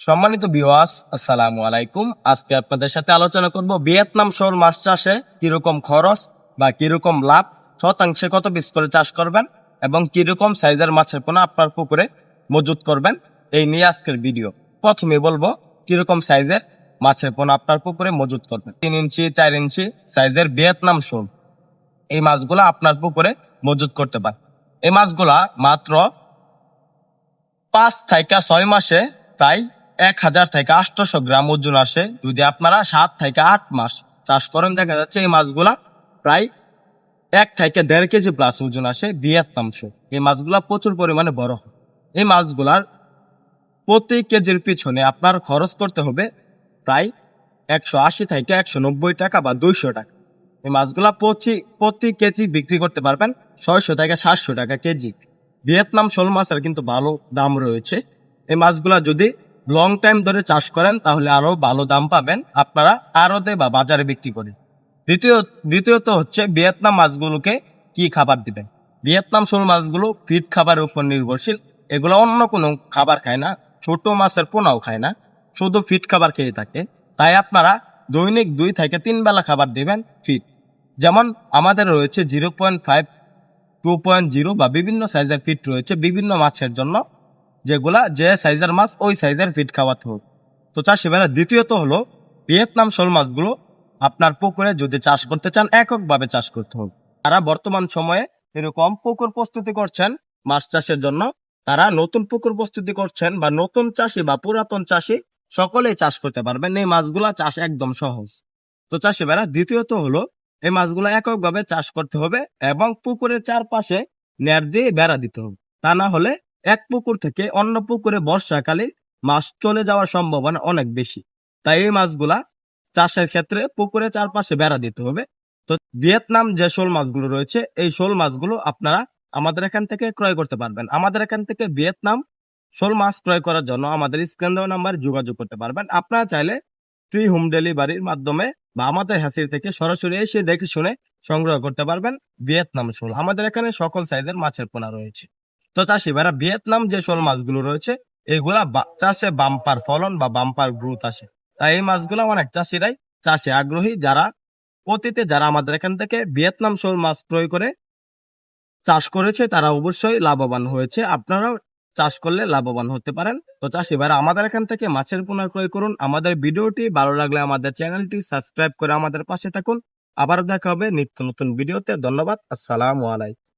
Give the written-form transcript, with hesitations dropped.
সম্মানিত ভিউয়ার্স, আসসালামু আলাইকুম। আজকে আপনাদের সাথে আলোচনা করব ভিয়েতনাম শোল মাছ চাষে কিরকম খরচ বা কিরকম লাভ, শতাংশে কত পিস করে চাষ করবেন এবং কিরকম সাইজের মাছের পোনা আপনার পুকুরে মজুত করবেন, এই নিয়ে আজকের ভিডিও। প্রথমে বলবো কিরকম সাইজের মাছের পোনা আপনার পুকুরে মজুত করবেন। 3 ইঞ্চি 4 ইঞ্চি সাইজের ভিয়েতনাম শোল, এই মাছগুলা আপনার পুকুরে মজুত করতে পারেন। এই মাছগুলা মাত্র 5 থেকে 6 মাসে প্রায় 1000 থেকে 800 গ্রাম ওজন আসে। যদি আপনারা 7 থেকে 8 মাস চাষ করেন, দেখা যাচ্ছে এই মাছগুলা প্রায় 1 থেকে 1.5 কেজি প্লাস ওজন আসে ভিয়েতনাম শোল। এই মাছগুলা প্রচুর পরিমাণে বড় হয়। এই মাছগুলার প্রতি কেজির পিছনে আপনার খরচ করতে হবে প্রায় 180 থেকে 190 টাকা বা 200 টাকা। এই মাছগুলা প্রতি কেজি বিক্রি করতে পারবেন 600 থেকে 700 টাকা কেজি। ভিয়েতনাম শোল মাছের কিন্তু ভালো দাম রয়েছে। এই মাছগুলা যদি লং টাইম ধরে চাষ করেন তাহলে আরো ভালো দাম পাবেন আপনারা আড়তে বা বাজারে বিক্রি করে। দ্বিতীয়ত হচ্ছে ভিয়েতনাম মাছগুলোকে কি খাবার দিবেন। ভিয়েতনাম শোল মাছগুলো ফিড খাবারের উপর নির্ভরশীল। এগুলো অন্য কোনো খাবার খায় না, ছোট মাছের পোনাও খায় না, শুধু ফিড খাবার খেয়ে থাকে। তাই আপনারা দৈনিক 2 থেকে 3 বেলা খাবার দিবেন ফিড। যেমন আমাদের রয়েছে 0.5, 2.0 বা বিভিন্ন সাইজের ফিড রয়েছে বিভিন্ন মাছের জন্য, যেগুলা যে সাইজের মাছ ওই সাইজের ফিড খাওয়াতে হবে। তো চাষি ভাইরা, দ্বিতীয়ত হলো ভিয়েতনাম শোল মাছগুলো আপনার পুকুরে যদি চাষ করতে চান এককভাবে চাষ করতে হবে। তারা বর্তমান সময়ে এরকম পুকুর প্রস্তুতি করছেন মাছ চাষের জন্য, তারা নতুন পুকুর প্রস্তুতি করছেন বা নতুন চাষি বা পুরাতন চাষি সকলেই চাষ করতে পারবেন। এই মাছগুলা চাষ একদম সহজ। তো চাষি ভাইরা, দ্বিতীয়ত হলো এই মাছগুলা এককভাবে চাষ করতে হবে এবং পুকুরের চারপাশে নেট দিয়ে বেড়া দিতে হবে। তা না হলে এক পুকুর থেকে অন্য পুকুরে বর্ষাকালে মাছ চলে যাওয়ার সম্ভাবনা অনেক বেশি। তাই এই মাছগুলা চাষের ক্ষেত্রে পুকুরের চারপাশে বেড়া দিতে হবে। তো ভিয়েতনাম যে শোল মাছগুলো রয়েছে, এই শোল মাছগুলো আপনারা আমাদের এখান থেকে ক্রয় করতে পারবেন। আমাদের এখান থেকে ভিয়েতনাম শোল মাছ ক্রয় করার জন্য আমাদের স্ক্রিন দেওয়া নাম্বারে যোগাযোগ করতে পারবেন। আপনারা চাইলে ফ্রি হোম ডেলিভারির মাধ্যমে বা আমাদের হ্যাচারি থেকে সরাসরি এসে দেখে শুনে সংগ্রহ করতে পারবেন ভিয়েতনাম শোল। আমাদের এখানে সকল সাইজের মাছের পোনা রয়েছে। তো চাষি ভাইরা, ভিয়েতনাম যে শোল মাছগুলো রয়েছে এগুলা চাষে বাম্পার ফলন বা বাম্পার গ্রোথ আসে। তাই এই মাছগুলো অনেক চাষিরাই চাষে আগ্রহী। যারা আমাদের এখান থেকে ভিয়েতনাম শোল মাছ ক্রয় করে চাষ করেছে তারা অবশ্যই লাভবান হয়েছে। আপনারাও চাষ করলে লাভবান হতে পারেন। তো চাষি ভাইরা, আমাদের এখান থেকে মাছের পোনা ক্রয় করুন। আমাদের ভিডিওটি ভালো লাগলে আমাদের চ্যানেলটি সাবস্ক্রাইব করে আমাদের পাশে থাকুন। আবার দেখা হবে নিত্য নতুন ভিডিওতে। ধন্যবাদ। আসসালামু আলাইকুম।